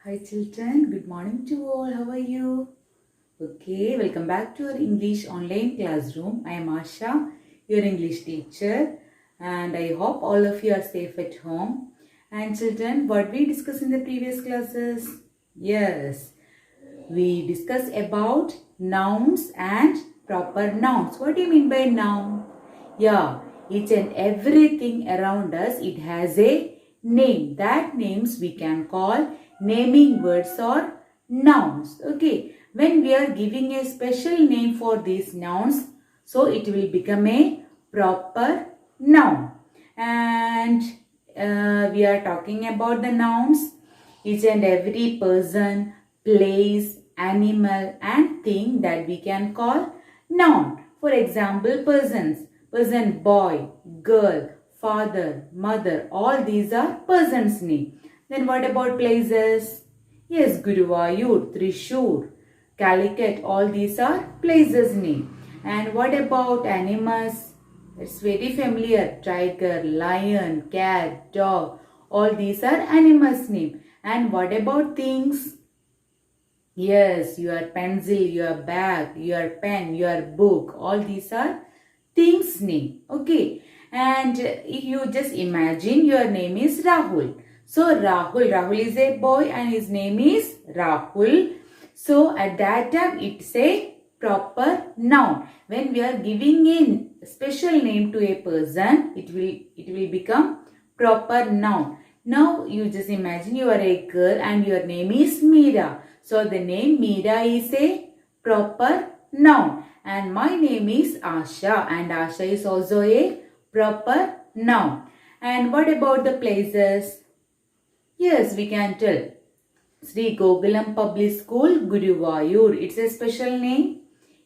Hi children, good morning to all. How are you? Okay, welcome back to our English online classroom. I am Asha, your English teacher, and I hope all of you are safe at home. And children, what we discussed in the previous classes? Yes, we discussed about nouns and proper nouns. What do you mean by noun? Yeah, each and everything around us, it has a name. That names we can call naming words or nouns. Okay, when we are giving a special name for these nouns, so it will become a proper noun. And we are talking about the nouns. Each and every person, place, animal and thing that we can call noun. For example, persons. Person, boy, girl, father, mother. All these are persons' name. Then what about places? Yes, Guruvayur, Trishur, Calicut. All these are places' name. And what about animals? It's very familiar. Tiger, lion, cat, dog. All these are animals' name. And what about things? Yes, your pencil, your bag, your pen, your book. All these are things name. Okay. And if you just imagine your name is Rahul. So Rahul is a boy and his name is Rahul. So at that time it's a proper noun. When we are giving a special name to a person, it will become proper noun. Now you just imagine you are a girl and your name is Meera. So the name Meera is a proper noun. And my name is Asha and Asha is also a proper noun. And what about the places? Yes, we can tell. Sri Gokulam Public School, Guruvayur. It's a special name.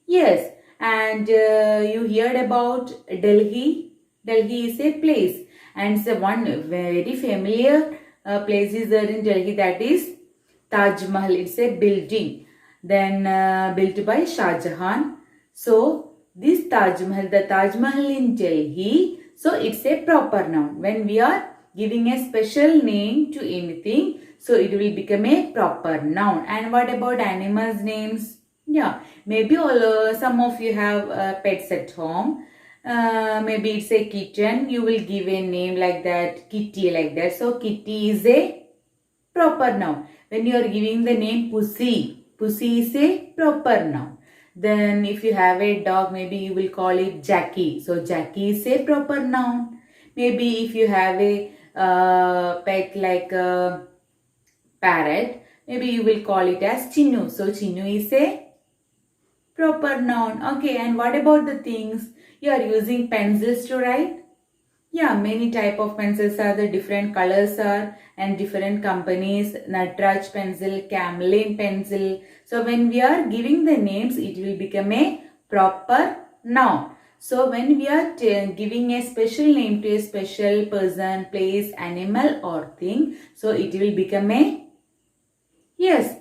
Yes. And you heard about Delhi. Delhi is a place. And it's one very familiar place is there in Delhi, that is Taj Mahal. It's a building. Then built by Shah Jahan. So this Taj Mahal, the Taj Mahal in Delhi. So it's a proper noun. When we are giving a special name to anything, so it will become a proper noun. And what about animals' names? Yeah, maybe some of you have pets at home. Maybe it's a kitten. You will give a name like that, kitty like that. So kitty is a proper noun. When you are giving the name pussy, pussy is a proper noun. Then if you have a dog, maybe you will call it Jackie. So Jackie is a proper noun. Maybe if you have a pet like a parrot, maybe you will call it as Chinnu. So Chinnu is a proper noun. Okay, and what about the things? You are using pencils to write? Yeah, many type of pencils are the different colors are and different companies. Natraj pencil, Camlin pencil. So when we are giving the names, it will become a proper noun. So when we are giving a special name to a special person, place, animal or thing, so it will become a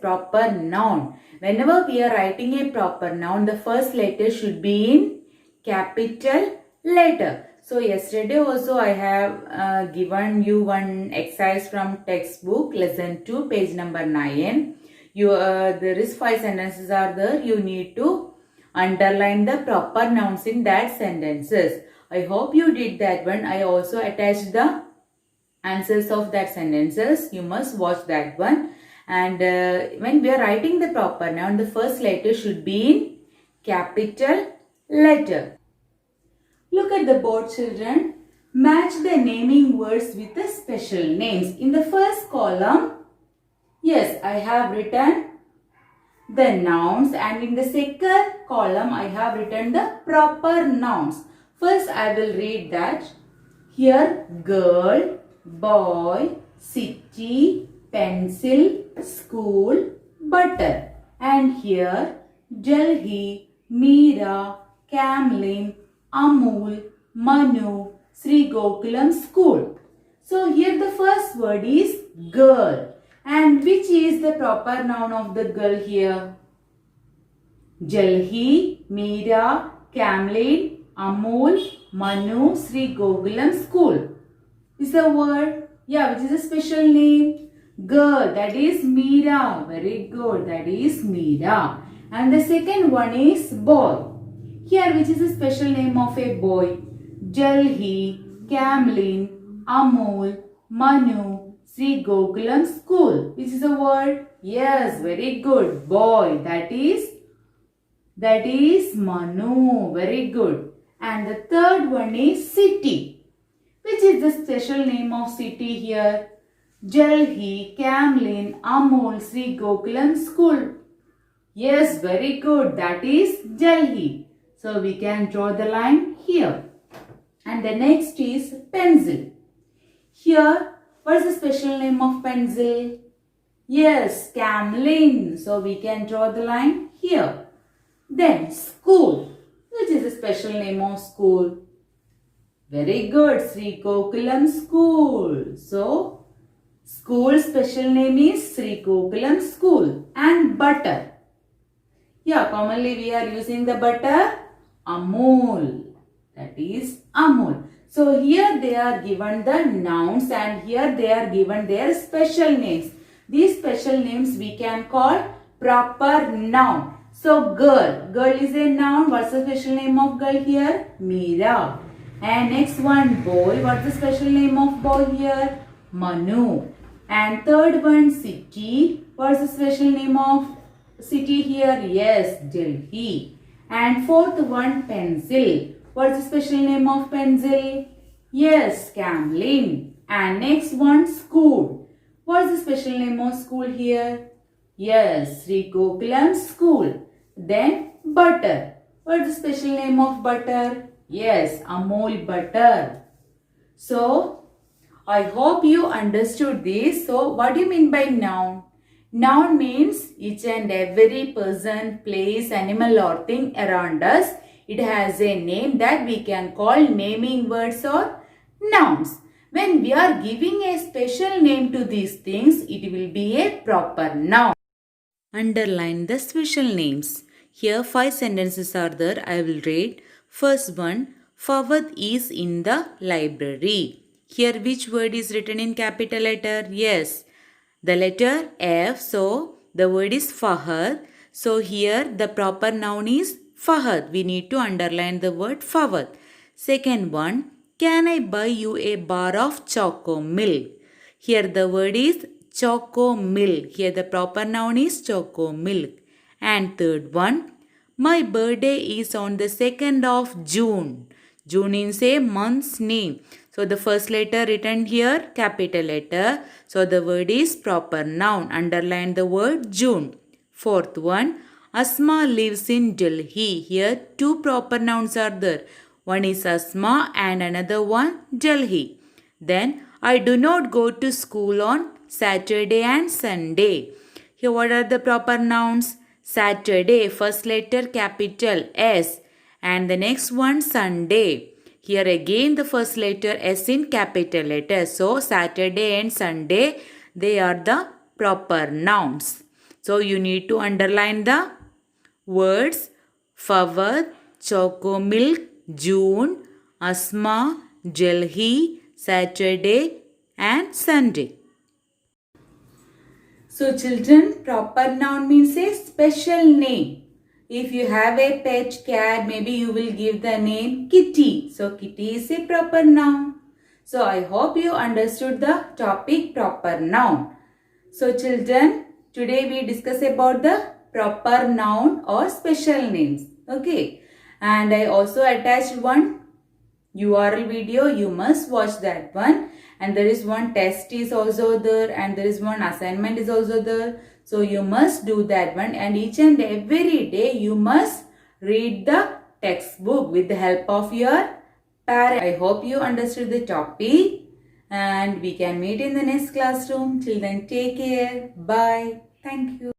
proper noun. Whenever we are writing a proper noun, the first letter should be in capital letter. So yesterday also I have given you one exercise from textbook lesson 2 page number 9. There is 5 sentences are there. You need to underline the proper nouns in that sentences. I hope you did that one. I also attached the answers of that sentences. You must watch that one. And when we are writing the proper noun, the first letter should be in capital letter. Look at the board, children. Match the naming words with the special names. In the first column, yes, I have written the nouns, and in the second column, I have written the proper nouns. First, I will read that. Here, girl, boy, city, pencil, school, butter. And here, Delhi, Meera, Camlin, Amul, Manu, Sri Gokulam School. So here the first word is girl. And which is the proper noun of the girl here? Delhi, Meera, Camlin, Amul, Manu, Sri Gokulam School. Is the word? Yeah, which is a special name. Girl, that is Meera. Very good, that is Meera. And the second one is boy. Here, which is a special name of a boy? Jalhi, Camlin, Amol, Manu, Sri Gokulam School. Which is a word? Yes, very good. Boy, that is Manu. Very good. And the third one is city. Which is the special name of city here? Jalhi, Camlin, Amol, Sri Gokulam School. Yes, very good. That is Jalhi. So we can draw the line here. And the next is pencil. Here, what is the special name of pencil? Yes, Camlin. So we can draw the line here. Then school. Which is the special name of school? Very good. Sri Gokulam School. So, school special name is Sri Gokulam School. And butter. Yeah, commonly we are using the butter. Amul. That is Amul. So, here they are given the nouns and here they are given their special names. These special names we can call proper noun. So, girl. Girl is a noun. What's the special name of girl here? Meera. And next one, boy. What's the special name of boy here? Manu. And third one, city. What's the special name of city here? Yes, Delhi. And fourth one, pencil. What's the special name of pencil? Yes, Camlin. And next one, school. What's the special name of school here? Yes, Sri Gokulam School. Then butter. What's the special name of butter? Yes, Amul butter. So, I hope you understood this. So, what do you mean by noun? Noun means each and every person, place, animal or thing around us. It has a name that we can call naming words or nouns. When we are giving a special name to these things, it will be a proper noun. Underline the special names. Here 5 sentences are there. I will read. First one, Fawad is in the library. Here which word is written in capital letter? Yes, the letter F. So the word is Fahad. So here the proper noun is Fahad. We need to underline the word Fawad. Second one, can I buy you a bar of choco milk? Here the word is choco milk. Here the proper noun is choco milk. And third one, my birthday is on the 2nd of June. June is a month's name. So the first letter written here, capital letter. So the word is proper noun. Underline the word June. Fourth one, Asma lives in Delhi. Here two proper nouns are there. One is Asma and another one Delhi. Then I do not go to school on Saturday and Sunday. Here what are the proper nouns? Saturday, first letter capital S. And the next one Sunday. Here again the first letter S in capital letter. So Saturday and Sunday, they are the proper nouns. So you need to underline the words Fawad, Choco Milk, June, Asma, Delhi, Saturday and Sunday. So children, proper noun means a special name. If you have a pet cat, maybe you will give the name Kitty. So Kitty is a proper noun. So I hope you understood the topic proper noun. So children, today we discuss about the proper noun or special names. Okay. And I also attached one URL video. You must watch that one. And there is one test is also there and there is one assignment is also there. So you must do that one, and each and every day you must read the textbook with the help of your parent. I hope you understood the topic and we can meet in the next classroom. Till then, take care. Bye. Thank you.